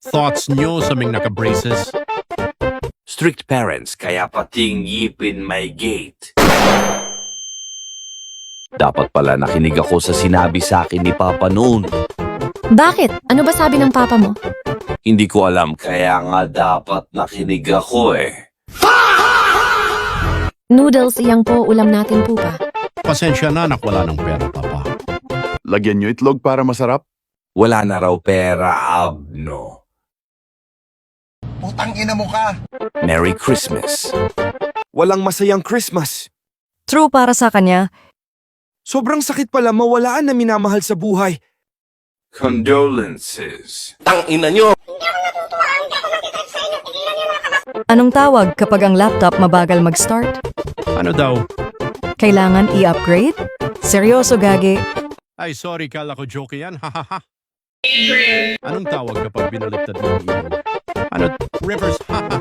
thoughts nyo sa mga naka-braces? Strict parents, kaya pating ngipin may gate. Dapat pala nakinig ako sa sinabi sa akin ni Papa noon. Bakit? Ano ba sabi ng papa mo? Hindi ko alam, kaya nga dapat nakinig ako eh. Noodles, iyang po ulam natin po pa. Pasensya na, anak, wala ng pera, papa. Lagyan nyo itlog para masarap. Wala na raw pera, Abno. Putang ina mo ka! Merry Christmas. Walang masayang Christmas. True para sa kanya. Sobrang sakit pala mawalaan na minamahal sa buhay. Condolences. Anong tawag kapag ang laptop mabagal mag-start? Ano daw? Kailangan i-upgrade? Seryoso, Gagi. Ay, sorry, kala ko joke yan, hahaha. Anong tawag kapag binaliktad mo ang ilong? Ano? Reverse, haha.